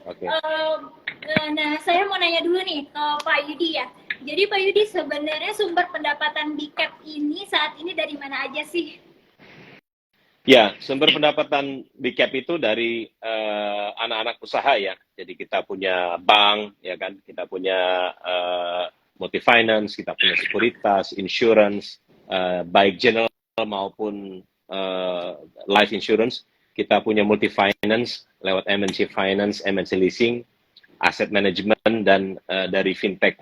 Oke. Nah, saya mau nanya dulu nih ke Pak Yudi ya. Jadi Pak Yudi, sebenarnya sumber pendapatan BCAP ini saat ini dari mana aja sih? Ya, sumber pendapatan BCAP itu dari anak-anak usaha ya. Jadi kita punya bank, ya kan, kita punya multi finance, kita punya sekuritas, insurance, baik general maupun life insurance. Kita punya multi finance lewat MNC Finance, MNC Leasing, asset management, dan dari fintech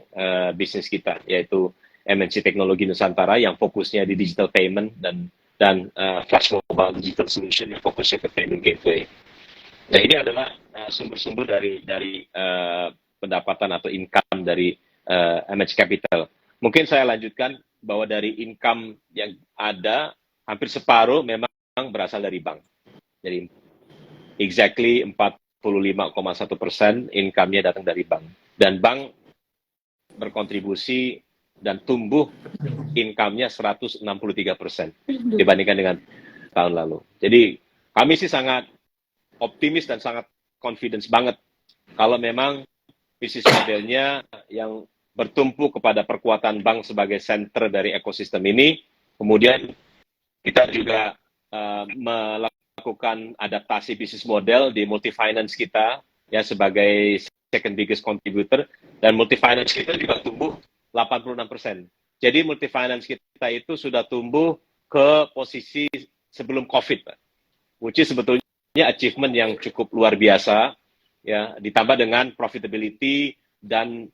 bisnis kita, yaitu MNC Teknologi Nusantara yang fokusnya di digital payment dan Flash Mobile Digital Solution yang fokusnya ke payment gateway. Nah, ini adalah sumber-sumber dari pendapatan atau income dari MH Capital. Mungkin saya lanjutkan bahwa dari income yang ada, hampir separuh memang berasal dari bank. Jadi exactly 45,1% income-nya datang dari bank. Dan bank berkontribusi dan tumbuh income-nya 163% dibandingkan dengan tahun lalu. Jadi kami sih sangat optimis dan sangat confidence banget kalau memang bisnis modelnya yang bertumpu kepada perkuatan bank sebagai center dari ekosistem ini, kemudian kita juga melakukan adaptasi bisnis model di multi finance kita ya sebagai second biggest contributor, dan multi finance kita juga tumbuh 86%. Jadi multi finance kita itu sudah tumbuh ke posisi sebelum COVID, which is sebetulnya achievement yang cukup luar biasa, ya, ditambah dengan profitability dan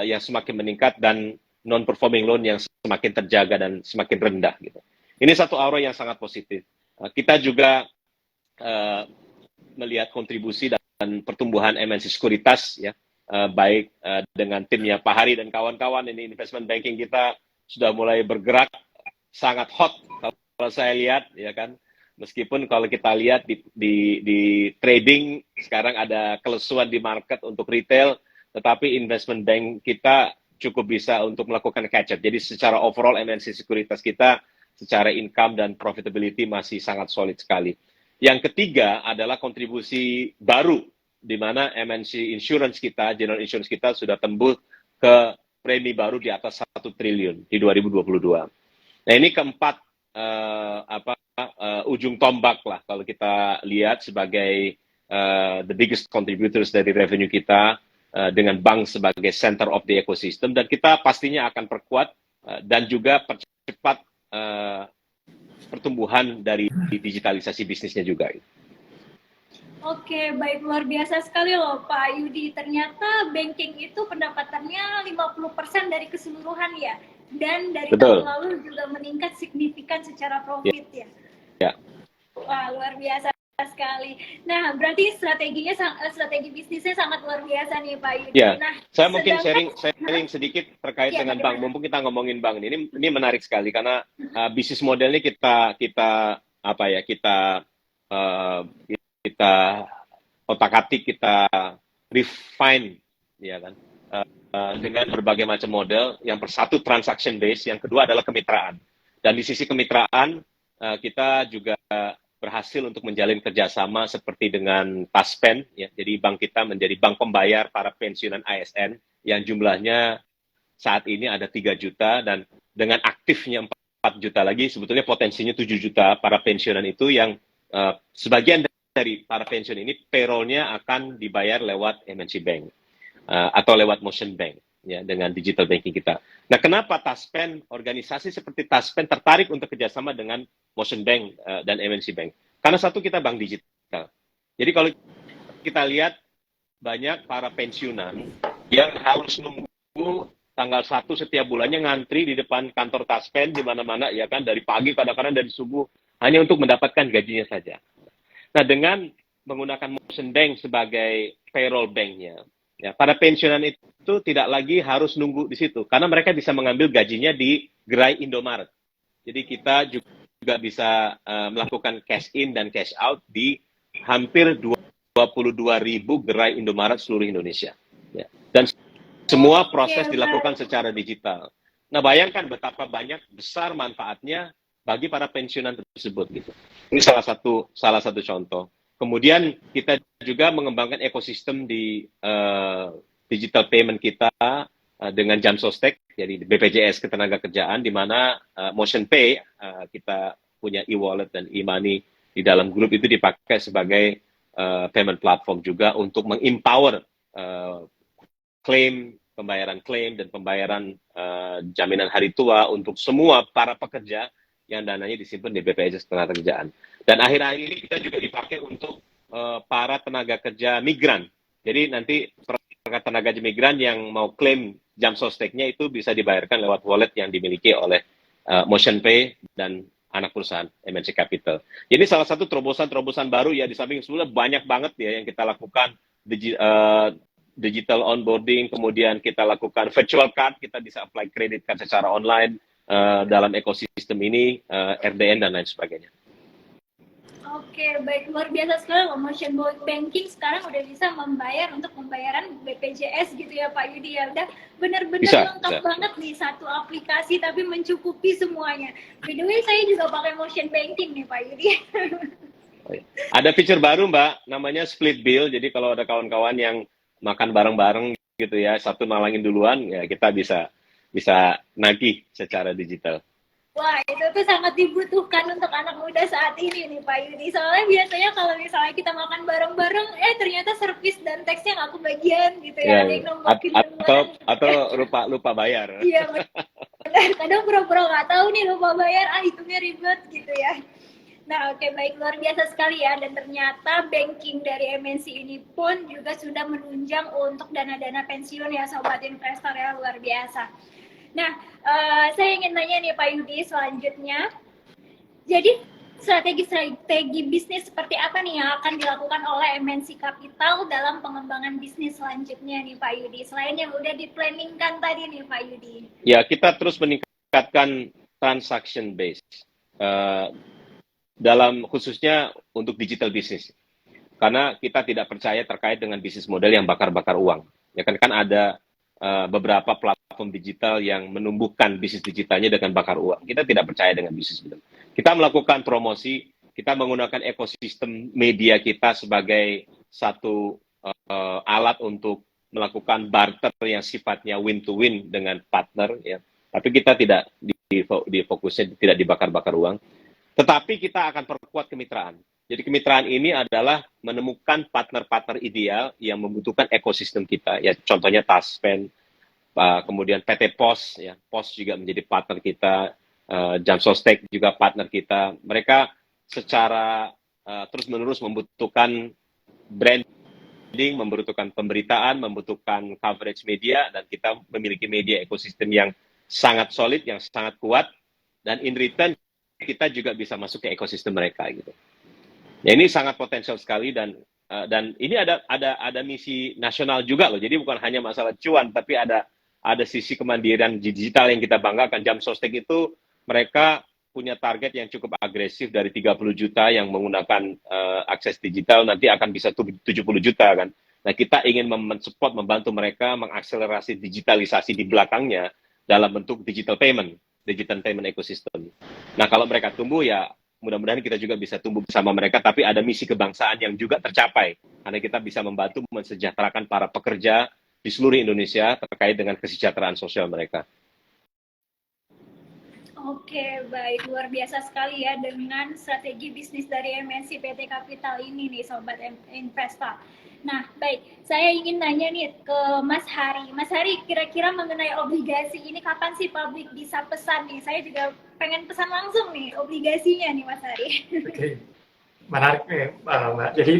yang semakin meningkat dan non-performing loan yang semakin terjaga dan semakin rendah. Gitu. Ini satu aura yang sangat positif. Kita juga melihat kontribusi dan pertumbuhan MNC Sekuritas, ya, baik dengan timnya Pak Hari dan kawan-kawan. Ini investment banking kita sudah mulai bergerak sangat hot kalau saya lihat, ya kan. Meskipun kalau kita lihat di trading sekarang ada kelesuan di market untuk retail, tetapi investment bank kita cukup bisa untuk melakukan catch up. Jadi secara overall MNC Sekuritas kita secara income dan profitability masih sangat solid sekali. Yang ketiga adalah kontribusi baru, di mana MNC Insurance kita, General Insurance kita sudah tembus ke premi baru di atas 1 triliun di 2022. Nah, ini keempat ujung tombak lah kalau kita lihat sebagai the biggest contributors dari revenue kita, dengan bank sebagai center of the ecosystem, dan kita pastinya akan perkuat dan juga percepat pertumbuhan dari digitalisasi bisnisnya juga. Oke, baik, luar biasa sekali loh Pak Yudi. Ternyata banking itu pendapatannya 50% dari keseluruhan ya. Dan dari Betul. tahun lalu juga meningkat signifikan secara profit ya. Ya. Wah, luar biasa sekali. Nah, berarti strategi bisnisnya sangat luar biasa nih Pak Yudi. Ya, Nah, saya mungkin sharing sedikit terkait ya, dengan bagaimana? bank. Mumpung kita ngomongin bank ini menarik sekali karena bisnis modelnya kita apa ya, kita otak-atik, kita refine, ya kan, dengan berbagai macam model. Yang satu transaction base, yang kedua adalah kemitraan. Dan di sisi kemitraan kita juga berhasil untuk menjalin kerjasama seperti dengan Taspen, ya. Jadi bank kita menjadi bank pembayar para pensiunan ASN yang jumlahnya saat ini ada 3 juta, dan dengan aktifnya 4 juta lagi, sebetulnya potensinya 7 juta para pensiunan itu yang sebagian dari para pensiun ini payroll-nya akan dibayar lewat MNC Bank atau lewat Motion Bank, ya, dengan digital banking kita. Nah, kenapa Taspen, organisasi seperti Taspen tertarik untuk kerjasama dengan Motion Bank dan MNC Bank? Karena satu, kita bank digital. Jadi kalau kita lihat banyak para pensiunan yang harus nunggu tanggal 1 setiap bulannya ngantri di depan kantor Taspen di mana-mana, ya kan, dari pagi, kadang-kadang dari subuh, hanya untuk mendapatkan gajinya saja. Nah, dengan menggunakan Motion Bank sebagai payroll banknya, ya, para pensiunan itu tidak lagi harus nunggu di situ, karena mereka bisa mengambil gajinya di gerai Indomaret. Jadi kita juga bisa melakukan cash in dan cash out di hampir 22.000 gerai Indomaret seluruh Indonesia. Ya. Dan semua proses dilakukan secara digital. Nah, bayangkan betapa besar manfaatnya bagi para pensiunan tersebut gitu. Ini salah satu contoh. Kemudian kita juga mengembangkan ekosistem di digital payment kita dengan Jam Sostek, jadi BPJS Ketenagakerjaan, di mana Motion Pay kita punya e-wallet dan e-money di dalam grup itu dipakai sebagai payment platform juga untuk mengempower pembayaran klaim dan pembayaran jaminan hari tua untuk semua para pekerja yang dananya disimpan di BPJS Ketenagakerjaan. Dan akhir-akhir ini kita juga dipakai untuk para tenaga kerja migran. Jadi nanti para tenaga kerja migran yang mau klaim Jam Sosteknya itu bisa dibayarkan lewat wallet yang dimiliki oleh Motion Pay dan anak perusahaan MNC Capital. Jadi salah satu terobosan-terobosan baru ya, di samping sebelumnya banyak banget ya yang kita lakukan, digital onboarding, kemudian kita lakukan virtual card, kita bisa apply credit card secara online dalam ekosistem ini, RDN dan lain sebagainya. Oke, baik, luar biasa sekali loh. Motion Banking sekarang udah bisa membayar untuk pembayaran BPJS gitu ya Pak Yudi ya. Udah benar-benar lengkap banget nih, satu aplikasi tapi mencukupi semuanya. By the way, saya juga pakai Motion Banking nih Pak Yudi. Ada fitur baru Mbak, namanya split bill. Jadi kalau ada kawan-kawan yang makan bareng-bareng gitu ya, satu nalangin duluan, ya kita bisa nagih secara digital. Wah, itu tuh sangat dibutuhkan untuk anak muda saat ini nih Pak Yudi. Soalnya biasanya kalau misalnya kita makan bareng-bareng, ternyata servis dan teksnya nggak kebagian gitu ya. Ada yang nombokin atau lupa bayar. Iya, benar. Kadang pura-pura nggak tahu nih lupa bayar, hitungnya ribet gitu ya. Nah, oke, baik, luar biasa sekali ya. Dan ternyata banking dari MNC ini pun juga sudah menunjang untuk dana-dana pensiun ya Sobat Investor ya, luar biasa. Nah, saya ingin nanya nih Pak Yudi selanjutnya. Jadi strategi bisnis seperti apa nih yang akan dilakukan oleh MNC Capital dalam pengembangan bisnis selanjutnya nih Pak Yudi? Selain yang udah di-planningkan tadi nih Pak Yudi. Ya, kita terus meningkatkan transaction base dalam khususnya untuk digital business. Karena kita tidak percaya terkait dengan bisnis model yang bakar-bakar uang. Ya kan ada beberapa platform digital yang menumbuhkan bisnis digitalnya dengan bakar uang. Kita tidak percaya dengan bisnis model. Kita melakukan promosi, kita menggunakan ekosistem media kita sebagai satu alat untuk melakukan barter yang sifatnya win to win dengan partner ya. Tapi kita tidak difokusnya tidak dibakar-bakar uang. Tetapi kita akan perkuat kemitraan. Jadi kemitraan ini adalah menemukan partner-partner ideal yang membutuhkan ekosistem kita. Ya, contohnya Taspen, kemudian PT Pos, ya, Pos juga menjadi partner kita, Jam Sostek juga partner kita. Mereka secara terus-menerus membutuhkan branding, membutuhkan pemberitaan, membutuhkan coverage media, dan kita memiliki media ekosistem yang sangat solid, yang sangat kuat, dan in return kita juga bisa masuk ke ekosistem mereka gitu. Ya, ini sangat potensial sekali dan ini ada misi nasional juga loh. Jadi bukan hanya masalah cuan, tapi ada sisi kemandirian digital yang kita banggakan. Jam Sostek itu mereka punya target yang cukup agresif dari 30 juta yang menggunakan akses digital, nanti akan bisa 70 juta kan. Nah, kita ingin mensupport, membantu mereka mengakselerasi digitalisasi di belakangnya dalam bentuk digital payment ecosystem. Nah, kalau mereka tumbuh ya mudah-mudahan kita juga bisa tumbuh bersama mereka, tapi ada misi kebangsaan yang juga tercapai, karena kita bisa membantu mensejahterakan para pekerja di seluruh Indonesia terkait dengan kesejahteraan sosial mereka. Oke, baik. Luar biasa sekali ya dengan strategi bisnis dari MNC PT Capital ini nih, Sobat Investor. Nah, baik. Saya ingin nanya nih ke Mas Hari. Mas Hari, kira-kira mengenai obligasi ini kapan sih publik bisa pesan nih? Saya juga pengen pesan langsung nih obligasinya nih, Mas Hari. Oke, menarik nih Mbak. Jadi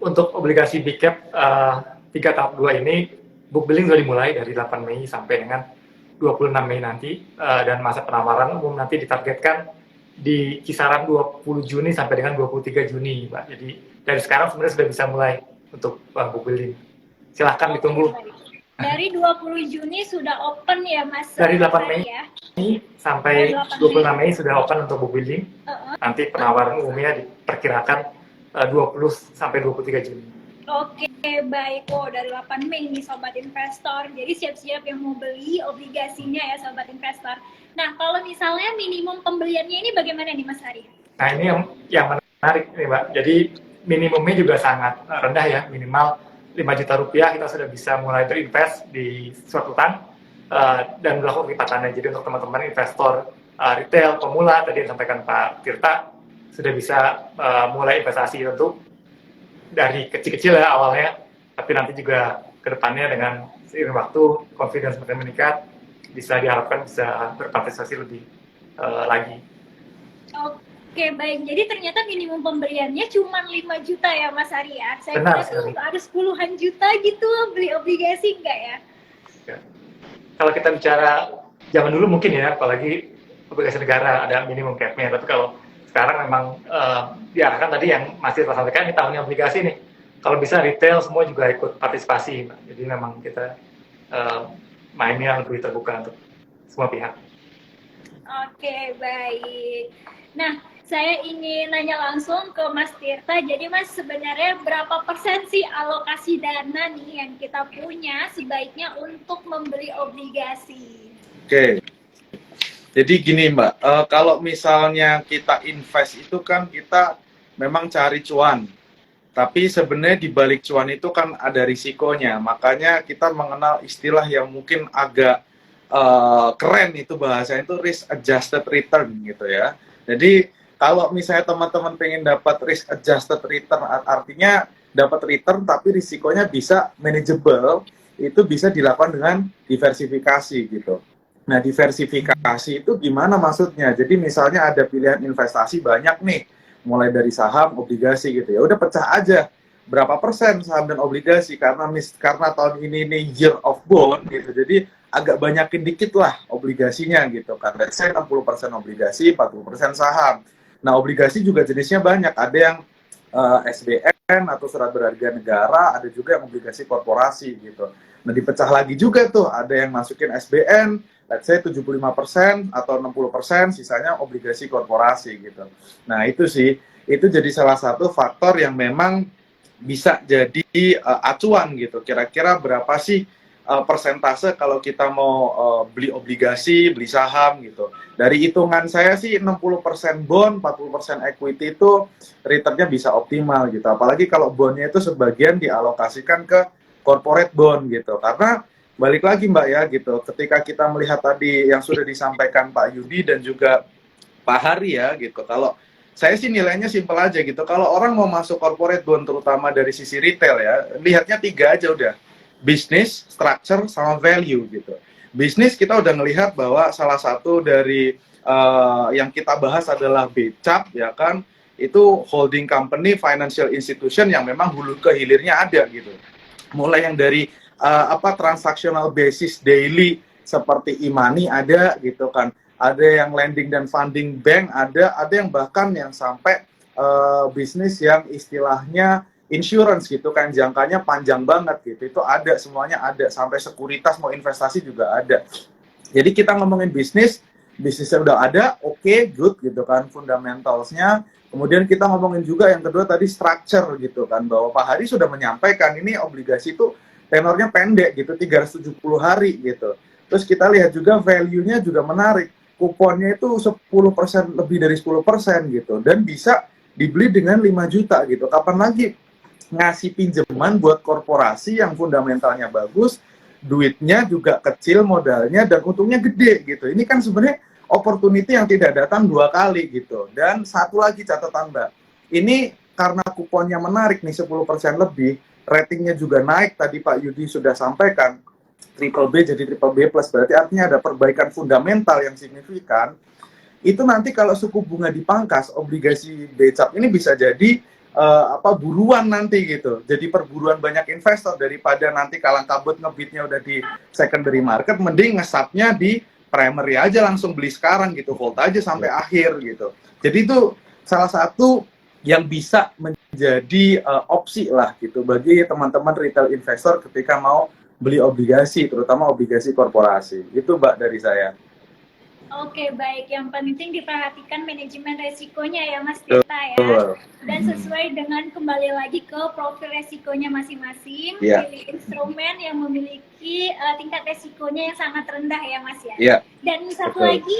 untuk obligasi Big Cap 3 tahap 2 ini book billing sudah dimulai dari 8 Mei sampai dengan 26 Mei nanti, dan masa penawaran umum nanti ditargetkan di kisaran 20 Juni sampai dengan 23 Juni, Mbak. Jadi dari sekarang sebenarnya sudah bisa mulai untuk book billing. Silahkan ditunggu. Dari 20 Juni sudah open ya, Mas? Dari 8 Mei ya? Sampai 26 Mei sudah open untuk book billing. Nanti penawaran umumnya diperkirakan 20 sampai 23 Juni. Oke, baik. Dari 8 Mei nih Sobat Investor. Jadi siap-siap yang mau beli obligasinya ya Sobat Investor. Nah, kalau misalnya minimum pembeliannya ini bagaimana nih Mas Hari? Nah, ini yang menarik nih Mbak. Jadi minimumnya juga sangat rendah ya, minimal 5 juta rupiah kita sudah bisa mulai berinvest di suatu utang dan melakukan lipatannya. Jadi untuk teman-teman investor retail pemula tadi yang disampaikan Pak Tirta sudah bisa mulai investasi tentu dari kecil-kecil ya awalnya, tapi nanti juga kedepannya dengan seiring waktu confidence makin meningkat bisa diharapkan bisa berpartisipasi lebih lagi. Oke, baik. Jadi ternyata minimum pembeliannya cuma 5 juta ya Mas Arya. Saya Benar, kira tuh harus puluhan juta gitu beli obligasi, enggak ya? Ya. Kalau kita bicara zaman dulu mungkin ya, apalagi obligasi negara ada minimum cap-nya, tapi kalau sekarang memang diarahkan tadi yang masih tersampaikan ini tahunnya obligasi nih. Kalau bisa retail semua juga ikut partisipasi, Mbak. Jadi memang kita mainnya lebih terbuka untuk semua pihak. Oke, baik. Nah, saya ingin nanya langsung ke Mas Tirta. Jadi Mas, sebenarnya berapa persen sih alokasi dana nih yang kita punya sebaiknya untuk membeli obligasi? Oke. Jadi gini Mbak, kalau misalnya kita invest itu kan kita memang cari cuan. Tapi sebenarnya di balik cuan itu kan ada risikonya. Makanya kita mengenal istilah yang mungkin agak keren itu bahasanya itu risk adjusted return gitu ya. Jadi kalau misalnya teman-teman pengen dapat risk adjusted return, artinya dapat return tapi risikonya bisa manageable, itu bisa dilakukan dengan diversifikasi gitu. Nah, diversifikasi itu gimana maksudnya? Jadi misalnya ada pilihan investasi banyak nih, mulai dari saham, obligasi gitu ya. Udah pecah aja berapa persen saham dan obligasi karena tahun ini year of bond gitu. Jadi agak banyakin dikit lah obligasinya gitu kan. Let's say 60% obligasi, 40% saham. Nah, obligasi juga jenisnya banyak. Ada yang SBN atau surat berharga negara, ada juga yang obligasi korporasi gitu. Nah, dipecah lagi juga tuh, ada yang masukin SBN, let's say 75% atau 60%, sisanya obligasi korporasi gitu. Nah, itu sih, itu jadi salah satu faktor yang memang bisa jadi acuan gitu. Kira-kira berapa sih persentase kalau kita mau beli obligasi, beli saham gitu. Dari hitungan saya sih 60% bond, 40% equity itu returnnya bisa optimal gitu. Apalagi kalau bondnya itu sebagian dialokasikan ke corporate bond gitu. Karena balik lagi Mbak ya gitu, ketika kita melihat tadi yang sudah disampaikan Pak Yudi dan juga Pak Hari ya gitu, kalau saya sih nilainya simpel aja gitu, kalau orang mau masuk corporate bond terutama dari sisi retail ya, lihatnya 3 aja udah, bisnis, structure, sama value gitu. Bisnis kita udah ngelihat bahwa salah satu dari yang kita bahas adalah BCAP ya kan, itu holding company, financial institution yang memang hulu ke hilirnya ada gitu. Mulai yang dari transactional basis daily seperti e-money ada gitu kan, ada yang lending dan funding bank ada yang bahkan yang sampai bisnis yang istilahnya insurance gitu kan, jangkanya panjang banget gitu, itu ada, semuanya ada, sampai sekuritas mau investasi juga ada. Jadi kita ngomongin bisnisnya udah ada, oke, good gitu kan, fundamentalsnya. Kemudian kita ngomongin juga yang kedua tadi structure gitu kan, bahwa Pak Hari sudah menyampaikan ini obligasi itu tenornya pendek gitu, 370 hari gitu. Terus kita lihat juga value-nya juga menarik, kuponnya itu 10%, lebih dari 10% gitu, dan bisa dibeli dengan 5 juta gitu. Kapan lagi ngasih pinjaman buat korporasi yang fundamentalnya bagus, duitnya juga kecil modalnya, dan untungnya gede gitu. Ini kan sebenarnya opportunity yang tidak datang 2 kali gitu. Dan satu lagi catatan Mbak, ini karena kuponnya menarik nih 10% lebih, ratingnya juga naik, tadi Pak Yudi sudah sampaikan, triple B jadi triple B+, berarti artinya ada perbaikan fundamental yang signifikan. Itu nanti kalau suku bunga dipangkas, obligasi BCAP ini bisa jadi buruan nanti gitu. Jadi perburuan banyak investor, daripada nanti kalang kabut ngebitnya udah di secondary market, mending ngesapnya di primary aja, langsung beli sekarang gitu, hold aja sampai akhir gitu. Jadi itu salah satu yang bisa menjadi opsi lah gitu bagi teman-teman retail investor ketika mau beli obligasi, terutama obligasi korporasi. Itu Mbak dari saya. Oke, baik. Yang penting diperhatikan manajemen resikonya ya, Mas Tirta ya. Betul. Dan sesuai dengan kembali lagi ke profil resikonya masing-masing, Iya. pilih instrumen yang memiliki tingkat resikonya yang sangat rendah ya, Mas ya. Iya. Dan satu Betul. lagi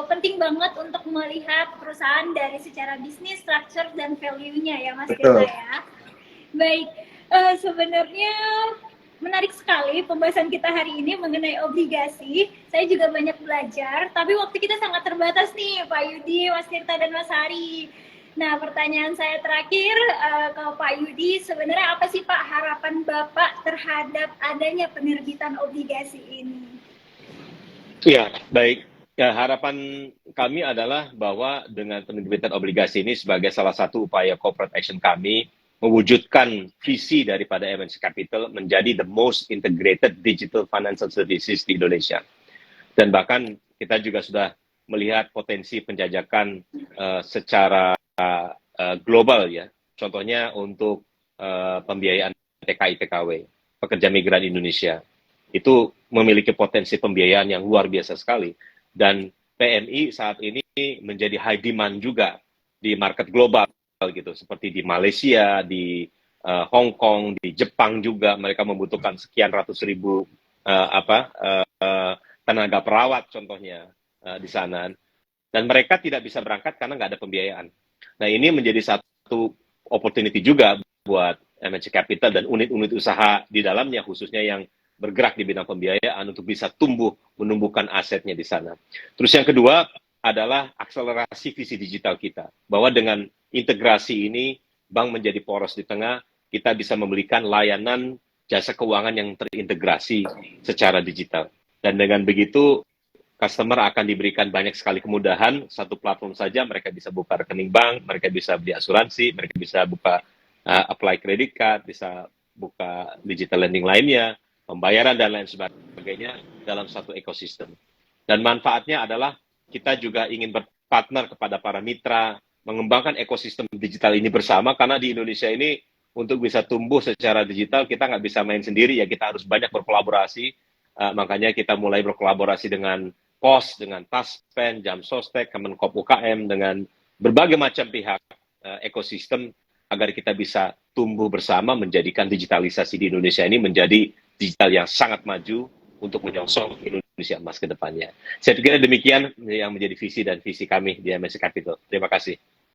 penting banget untuk melihat perusahaan dari secara bisnis, structure, dan value-nya ya, Mas Betul. Tirta ya. Baik, sebenarnya menarik sekali pembahasan kita hari ini mengenai obligasi. Saya juga banyak belajar, tapi waktu kita sangat terbatas nih, Pak Yudi, Mas Tirta, dan Mas Hari. Nah, pertanyaan saya terakhir ke Pak Yudi, sebenarnya apa sih Pak harapan Bapak terhadap adanya penerbitan obligasi ini? Ya, baik. Ya, harapan kami adalah bahwa dengan penerbitan obligasi ini sebagai salah satu upaya corporate action kami mewujudkan visi daripada MNC Capital menjadi the most integrated digital financial services di Indonesia. Dan bahkan kita juga sudah melihat potensi penjajakan secara global ya. Contohnya untuk pembiayaan TKI TKW, pekerja migran Indonesia. Itu memiliki potensi pembiayaan yang luar biasa sekali. Dan PMI saat ini menjadi high demand juga di market global gitu, seperti di Malaysia, di Hong Kong, di Jepang juga mereka membutuhkan sekian ratus ribu tenaga perawat contohnya di sana, dan mereka tidak bisa berangkat karena nggak ada pembiayaan. Nah, ini menjadi satu opportunity juga buat MNC Capital dan unit-unit usaha di dalamnya, khususnya yang bergerak di bidang pembiayaan untuk bisa menumbuhkan asetnya di sana. Terus yang kedua adalah akselerasi visi digital kita, bahwa dengan integrasi ini bank menjadi poros di tengah, kita bisa memberikan layanan jasa keuangan yang terintegrasi secara digital. Dan dengan begitu customer akan diberikan banyak sekali kemudahan, satu platform saja mereka bisa buka rekening bank, mereka bisa beli asuransi, mereka bisa buka apply credit card, bisa buka digital lending lainnya, pembayaran dan lain sebagainya dalam satu ekosistem. Dan manfaatnya adalah kita juga ingin berpartner kepada para mitra, mengembangkan ekosistem digital ini bersama, karena di Indonesia ini untuk bisa tumbuh secara digital kita nggak bisa main sendiri ya, kita harus banyak berkolaborasi. Makanya kita mulai berkolaborasi dengan POS, dengan Taspen, Jam Sostek, Kemenkop UKM, dengan berbagai macam pihak ekosistem agar kita bisa tumbuh bersama menjadikan digitalisasi di Indonesia ini menjadi digital yang sangat maju untuk menyongsong Indonesia emas ke depannya. Saya pikir demikian yang menjadi visi dan visi kami di MNC Capital. Terima kasih.